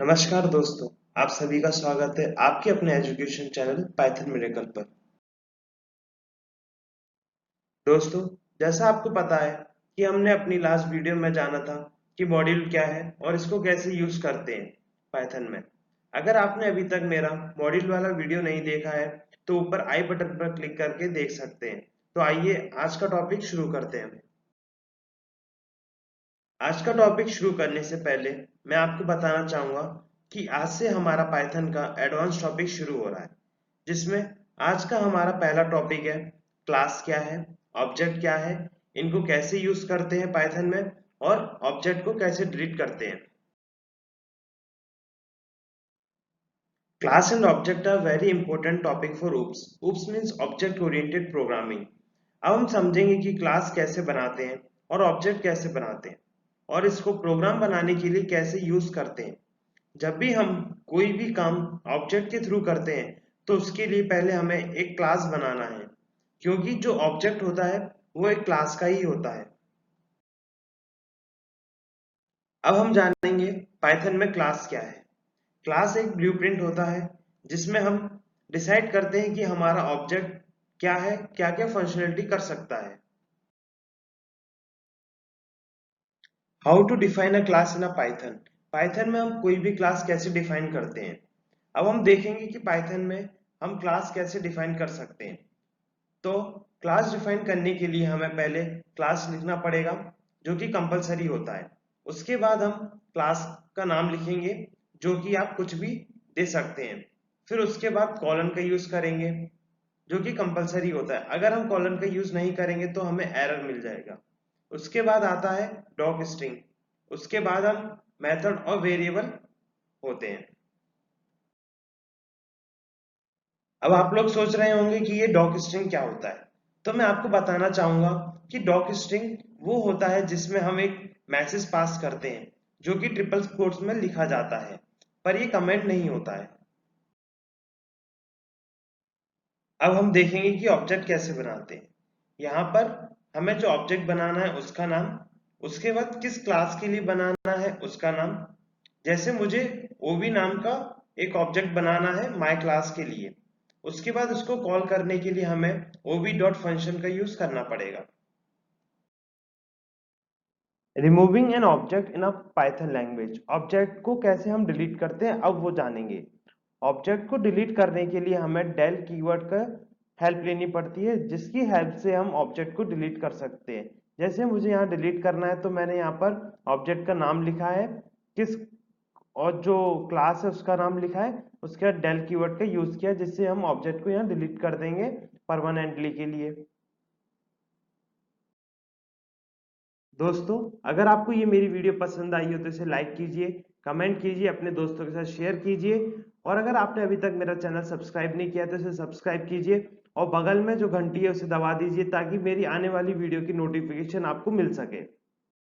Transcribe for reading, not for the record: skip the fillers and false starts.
नमस्कार दोस्तों, आप सभी का स्वागत है आपके अपने एजुकेशन चैनल पाइथन मिरेकल पर। दोस्तों, जैसा आपको पता है कि हमने अपनी लास्ट वीडियो में जाना था कि मॉड्यूल क्या है और इसको कैसे यूज करते हैं पाइथन में। अगर आपने अभी तक मेरा मॉड्यूल वाला वीडियो नहीं देखा है तो ऊपर आई बटन पर क्लिक करके देख सकते हैं। तो आइए आज का टॉपिक शुरू करते हैं। आज का टॉपिक शुरू करने से पहले मैं आपको बताना चाहूंगा कि आज से हमारा पाइथन का एडवांस टॉपिक शुरू हो रहा है, जिसमें आज का हमारा पहला टॉपिक है क्लास क्या है, ऑब्जेक्ट क्या है, इनको कैसे यूज करते हैं पाइथन में और ऑब्जेक्ट को कैसे डिलीट करते हैं। Class and object are very important topic for OOPS. OOPS means object oriented programming. अब हम समझेंगे कि क्लास कैसे बनाते हैं और ऑब्जेक्ट कैसे बनाते हैं और इसको प्रोग्राम बनाने के लिए कैसे यूज करते हैं। जब भी हम कोई भी काम ऑब्जेक्ट के थ्रू करते हैं तो उसके लिए पहले हमें एक क्लास बनाना है, क्योंकि जो ऑब्जेक्ट होता है वो एक क्लास का ही होता है। अब हम जानेंगे पाइथन में क्लास क्या है। क्लास एक ब्लूप्रिंट होता है जिसमें हम डिसाइड करते हैं कि हमारा ऑब्जेक्ट क्या है, क्या क्या फंक्शनलिटी कर सकता है। How to define a class in a Python. Python में हम कोई भी क्लास कैसे डिफाइन करते हैं। अब हम देखेंगे कि पाइथन में हम क्लास कैसे डिफाइन कर सकते हैं। तो क्लास डिफाइन करने के लिए हमें पहले क्लास लिखना पड़ेगा, जो कि कंपलसरी होता है। उसके बाद हम क्लास का नाम लिखेंगे, जो कि आप कुछ भी दे सकते हैं। फिर उसके बाद कॉलन का यूज करेंगे, जो कि कंपलसरी होता है। अगर हम कॉलन का यूज नहीं करेंगे तो हमें एरर मिल जाएगा। उसके बाद आता है डॉक स्ट्रिंग। उसके बाद हम मेथड और वेरिएबल होते हैं। अब आप लोग सोच रहे होंगे कि ये डॉक स्ट्रिंग क्या होता है, तो मैं आपको बताना चाहूंगा कि डॉक स्ट्रिंग वो होता है जिसमें हम एक मैसेज पास करते हैं, जो कि ट्रिपल कोट्स में लिखा जाता है, पर ये कमेंट नहीं होता है। अब हम देखेंगे कि ऑब्जेक्ट कैसे बनाते हैं। यहाँ पर हमें जो ऑब्जेक्ट बनाना है उसका नाम, उसके बाद किस क्लास के लिए बनाना है उसका नाम। जैसे मुझे ओबी नाम का एक ऑब्जेक्ट बनाना है माय क्लास के लिए। उसके बाद उसको कॉल करने के लिए हमें ओबी डॉट फंक्शन का यूज करना पड़ेगा। Removing an object in a Python language. Object को कैसे हम डिलीट करते हैं अब वो जानेंगे। ऑब्जेक्ट को डिलीट करने के लिए हमें डेल कीवर्ड का हेल्प लेनी पड़ती है, जिसकी हेल्प से हम ऑब्जेक्ट को डिलीट कर सकते हैं। जैसे मुझे यहाँ डिलीट करना है तो मैंने यहाँ पर ऑब्जेक्ट का नाम लिखा है, किस और जो क्लास है उसका नाम लिखा है, उसके बाद डेल कीवर्ड का यूज किया, जिससे हम ऑब्जेक्ट को यहाँ डिलीट कर देंगे परमानेंटली के लिए। दोस्तों, अगर आपको ये मेरी वीडियो पसंद आई हो तो इसे लाइक कीजिए, कमेंट कीजिए, अपने दोस्तों के साथ शेयर कीजिए, और अगर आपने अभी तक मेरा चैनल सब्सक्राइब नहीं किया तो इसे सब्सक्राइब कीजिए और बगल में जो घंटी है उसे दबा दीजिए, ताकि मेरी आने वाली वीडियो की नोटिफिकेशन आपको मिल सके।